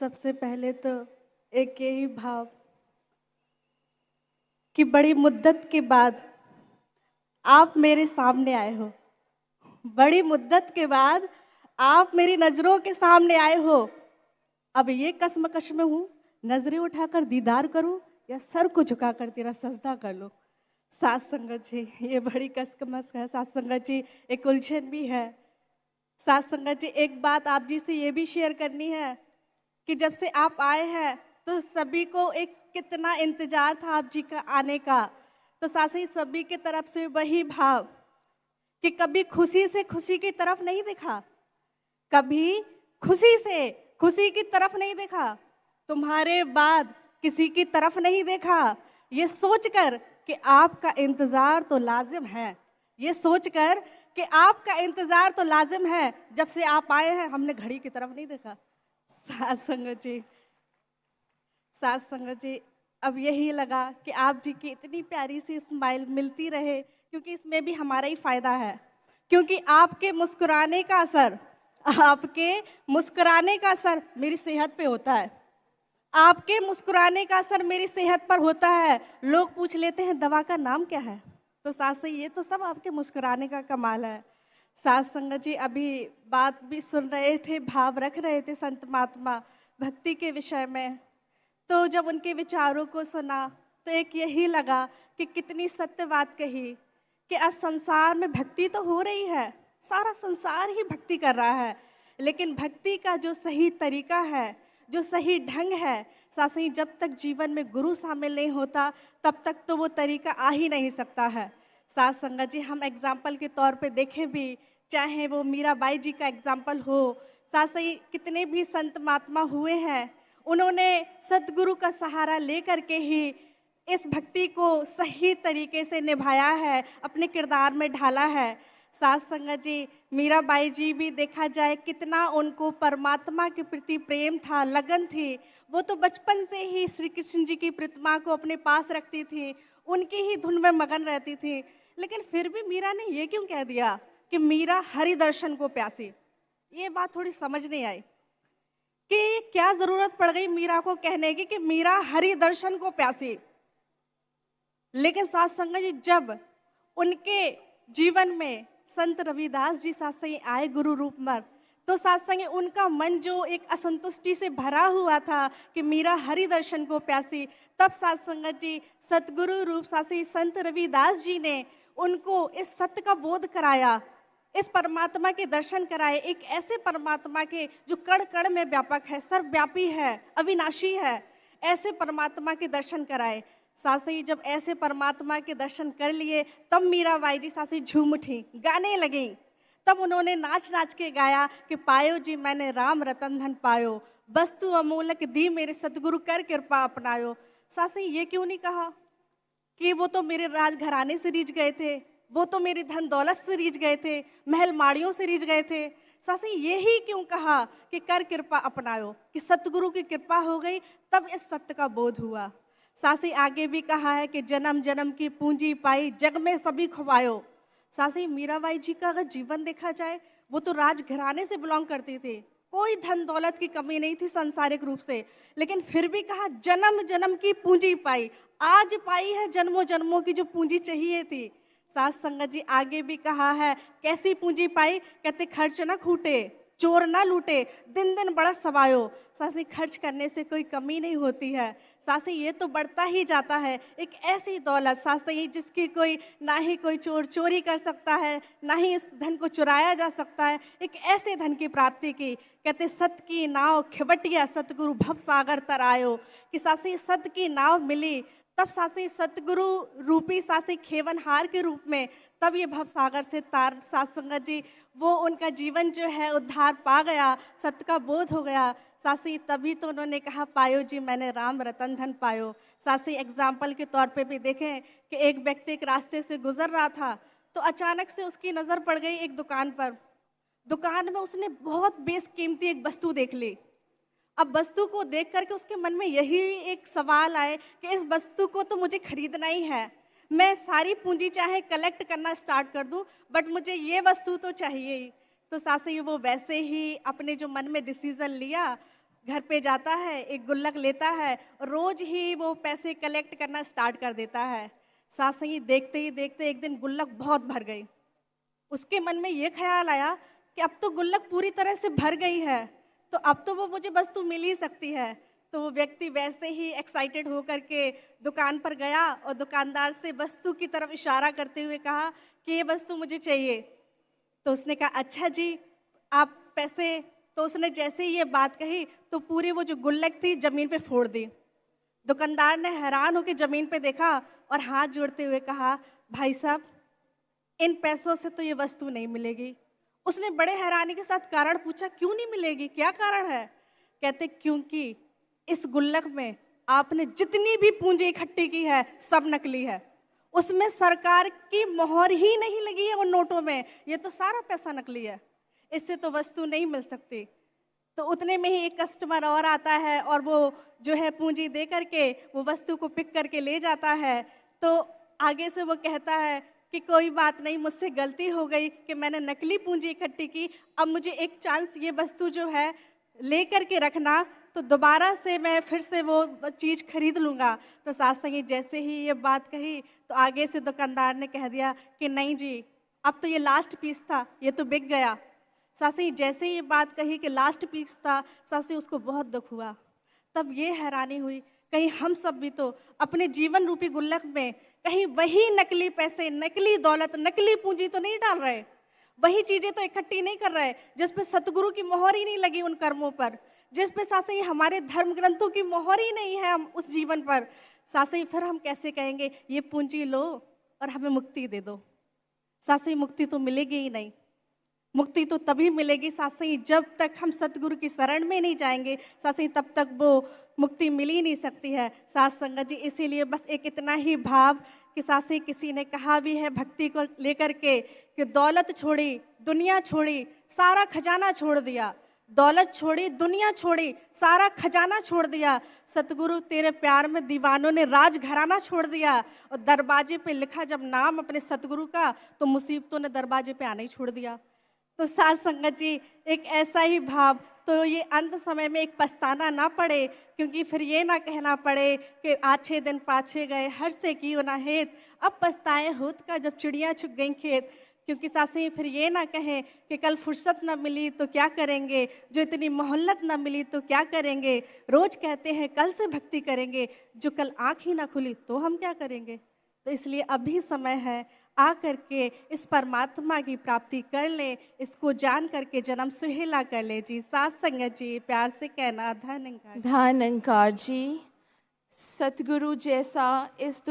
सबसे पहले तो एक यही भाव कि बड़ी मुद्दत के बाद आप मेरे सामने आए हो। बड़ी मुद्दत के बाद आप मेरी नज़रों के सामने आए हो। अब ये कश्मकश में हूँ, नज़रें उठाकर दीदार करूँ या सर को झुकाकर तेरा सजदा कर लूँ। साथ संगत जी, ये बड़ी कशमकश है। साथ संगत जी, एक उलझन भी है। साथ संगत जी, एक बात आप जी से ये भी शेयर करनी है कि जब से आप आए हैं तो सभी को एक कितना इंतजार था आप जी का आने का। तो साथ ही सभी की तरफ से वही भाव कि कभी खुशी से खुशी की तरफ नहीं देखा, कभी खुशी से खुशी की तरफ नहीं देखा, तुम्हारे बाद किसी की तरफ नहीं देखा। ये सोचकर कि आपका इंतजार तो लाजिम है, ये सोचकर कि आपका इंतजार तो लाजिम है, जब से आप आए हैं हमने घड़ी की तरफ नहीं देखा। साथ संगत जी, साथ संगत जी, अब यही लगा कि आप जी की इतनी प्यारी सी स्माइल मिलती रहे, क्योंकि इसमें भी हमारा ही फायदा है। क्योंकि आपके मुस्कुराने का असर, आपके मुस्कुराने का असर मेरी सेहत पे होता है। आपके मुस्कुराने का असर मेरी सेहत पर होता है। लोग पूछ लेते हैं दवा का नाम क्या है, तो सास ये तो सब आपके मुस्कुराने का कमाल है। साथ संगत जी, अभी बात भी सुन रहे थे, भाव रख रहे थे संत महात्मा भक्ति के विषय में। तो जब उनके विचारों को सुना तो एक यही लगा कि कितनी सत्य बात कही कि आज संसार में भक्ति तो हो रही है, सारा संसार ही भक्ति कर रहा है, लेकिन भक्ति का जो सही तरीका है, जो सही ढंग है, साथ ही जब तक जीवन में गुरु शामिल नहीं होता तब तक तो वो तरीका आ ही नहीं सकता है। साथ संगत जी, हम एग्जाम्पल के तौर पे देखें भी, चाहे वो मीराबाई जी का एग्जाम्पल हो, साथ ही कितने भी संत महात्मा हुए हैं, उन्होंने सतगुरु का सहारा लेकर के ही इस भक्ति को सही तरीके से निभाया है, अपने किरदार में ढाला है। साथ संगत जी, मीराबाई जी भी देखा जाए कितना उनको परमात्मा के प्रति प्रेम था, लगन थी। वो तो बचपन से ही श्री कृष्ण जी की प्रतिमा को अपने पास रखती थी, उनकी ही धुन में मगन रहती थी। लेकिन फिर भी मीरा ने ये क्यों कह दिया कि मीरा हरि दर्शन को प्यासी? ये बात थोड़ी समझ नहीं आई कि क्या जरूरत पड़ गई मीरा को कहने की कि मीरा हरि दर्शन को प्यासी। लेकिन साथ संगत जी, जब उनके जीवन में संत रविदास जी साथ संग आए गुरु रूप में, तो साथ संग उनका मन जो एक असंतुष्टि से भरा हुआ था कि मीरा हरि दर्शन को प्यासी, तब साथ संगत जी सतगुरु रूप सासी संत रविदास जी ने उनको इस सत्य का बोध कराया, इस परमात्मा के दर्शन कराए, एक ऐसे परमात्मा के जो कण कण में व्यापक है, सर्वव्यापी है, अविनाशी है, ऐसे परमात्मा के दर्शन कराए। सासी जब ऐसे परमात्मा के दर्शन कर लिए तब मीराबाई जी सासी झूम उठी, गाने लगी। तब उन्होंने नाच नाच के गाया कि पायो जी मैंने राम रतन धन पायो, वस्तु अमूलक दी मेरे सतगुरु कर कृपा अपनायो। सासी ये क्यों नहीं कहा कि वो तो मेरे राजघराने से रीझ गए थे, वो तो मेरी धन दौलत से रीझ गए थे, महल माड़ियों से रीझ गए थे? सासी यही क्यों कहा कि कर कृपा अपनायो, कि सतगुरु की कृपा हो गई तब इस सत्य का बोध हुआ। सासी आगे भी कहा है कि जन्म जन्म की पूंजी पाई जग में सभी खुवायो। सासी मीराबाई जी का अगर जीवन देखा जाए, वो तो राजघराने से बिलोंग करती थी, कोई धन दौलत की कमी नहीं थी सांसारिक रूप से, लेकिन फिर भी कहा जन्म जन्म की पूंजी पाई, आज पाई है जन्मों जन्मों की जो पूंजी चाहिए थी। साथ संगत जी आगे भी कहा है, कैसी पूंजी पाई? कहते खर्च ना खूटे, चोर ना लूटे, दिन दिन बड़ा सवायो। सासी खर्च करने से कोई कमी नहीं होती है, सासी ये तो बढ़ता ही जाता है। एक ऐसी दौलत सासी जिसकी कोई ना ही कोई चोर चोरी कर सकता है, ना ही इस धन को चुराया जा सकता है, एक ऐसे धन की प्राप्ति की। कहते सत की नाव खिवटिया सतगुरु भव सागर तर आयो, कि सासी सत की नाव मिली तब सासी सतगुरु रूपी सासी खेवनहार के रूप में तब ये भव सागर से तार। साथ संगत जी, वो उनका जीवन जो है उद्धार पा गया, सत्य का बोध हो गया। सासी तभी तो उन्होंने कहा पायो जी मैंने राम रतन धन पायो। सासी एग्जाम्पल के तौर पे भी देखें कि एक व्यक्ति एक रास्ते से गुजर रहा था, तो अचानक से उसकी नज़र पड़ गई एक दुकान पर। दुकान में उसने बहुत बेशकीमती एक वस्तु देख ली। अब वस्तु को देख करके उसके मन में यही एक सवाल आए कि इस वस्तु को तो मुझे खरीदना ही है, मैं सारी पूंजी चाहे कलेक्ट करना स्टार्ट कर दूं, बट मुझे ये वस्तु तो चाहिए ही। तो सासी वो वैसे ही अपने जो मन में डिसीजन लिया, घर पे जाता है, एक गुल्लक लेता है और रोज ही वो पैसे कलेक्ट करना स्टार्ट कर देता है। साथ संगी देखते ही देखते एक दिन गुल्लक बहुत भर गई। उसके मन में ये ख्याल आया कि अब तो गुल्लक पूरी तरह से भर गई है, तो अब तो वो मुझे वस्तु मिल ही सकती है। तो वो व्यक्ति वैसे ही एक्साइटेड होकर के दुकान पर गया और दुकानदार से वस्तु की तरफ इशारा करते हुए कहा कि ये वस्तु मुझे चाहिए। तो उसने कहा अच्छा जी, आप पैसे। तो उसने जैसे ही ये बात कही तो पूरी वो जो गुल्लक थी ज़मीन पे फोड़ दी। दुकानदार ने हैरान होकर ज़मीन पे देखा और हाथ जोड़ते हुए कहा, भाई साहब, इन पैसों से तो ये वस्तु नहीं मिलेगी। उसने बड़े हैरानी के साथ कारण पूछा, क्यों नहीं मिलेगी, क्या कारण है? कहते क्योंकि इस गुल्लक में आपने जितनी भी पूंजी इकट्ठी की है सब नकली है। उसमें सरकार की मोहर ही नहीं लगी है, वो नोटों में, ये तो सारा पैसा नकली है, इससे तो वस्तु नहीं मिल सकती। तो उतने में ही एक कस्टमर और आता है और वो जो है पूंजी दे करके वो वस्तु को पिक करके ले जाता है। तो आगे से वो कहता है कि कोई बात नहीं, मुझसे गलती हो गई कि मैंने नकली पूंजी इकट्ठी की, अब मुझे एक चांस ये वस्तु जो है ले करके रखना, तो दोबारा से मैं फिर से वो चीज़ खरीद लूँगा। तो साथ संगी जैसे ही ये बात कही तो आगे से दुकानदार ने कह दिया कि नहीं जी, अब तो ये लास्ट पीस था, ये तो बिक गया। सासी जैसे ही ये बात कही कि लास्ट पीस था, सासी उसको बहुत दुख हुआ। तब ये हैरानी हुई, कहीं हम सब भी तो अपने जीवन रूपी गुल्लक में कहीं वही नकली पैसे, नकली दौलत, नकली पूंजी तो नहीं डाल रहे, वही चीज़ें तो इकट्ठी नहीं कर रहे जिस पे सतगुरु की मोहर ही नहीं लगी उन कर्मों पर, जिस पे सासे हमारे धर्म ग्रंथों की मोहर ही नहीं है हम उस जीवन पर। सासे फिर हम कैसे कहेंगे ये पूंजी लो और हमें मुक्ति दे दो? सासे मुक्ति तो मिलेगी ही नहीं। मुक्ति तो तभी मिलेगी सासई जब तक हम सतगुरु की शरण में नहीं जाएंगे, सासई तब तक वो मुक्ति मिल ही नहीं सकती है। सास संगत जी, इसीलिए बस एक इतना ही भाव कि सासई किसी ने कहा भी है भक्ति को लेकर के कि दौलत छोड़ी, दुनिया छोड़ी, सारा खजाना छोड़ दिया। दौलत छोड़ी, दुनिया छोड़ी, सारा खजाना छोड़ दिया। सतगुरु तेरे प्यार में दीवानों ने राज घराना छोड़ दिया। और दरवाजे पे लिखा जब नाम अपने सतगुरु का, तो मुसीबतों ने दरवाजे पे आना ही छोड़ दिया। तो साथ संगत जी, एक ऐसा ही भाव, तो ये अंत समय में एक पछताना ना पड़े, क्योंकि फिर ये ना कहना पड़े कि आछे दिन पाछे गए हर से की ना हेत, अब पछताए होत का जब चिड़िया छुप गई खेत। क्योंकि सासें फिर ये ना कहें कि कल फुर्सत ना मिली तो क्या करेंगे, जो इतनी मोहल्लत ना मिली तो क्या करेंगे। रोज कहते हैं कल से भक्ति करेंगे, जो कल आँख ही ना खुली तो हम क्या करेंगे। तो इसलिए अभी समय है, आ करके इस परमात्मा की प्राप्ति कर ले, इसको जान करके जन्म सुहेला कर ले जी। साथ संगत जी, प्यार से कहना धन अंकार। धन अंकार जी, सतगुरु जैसा इस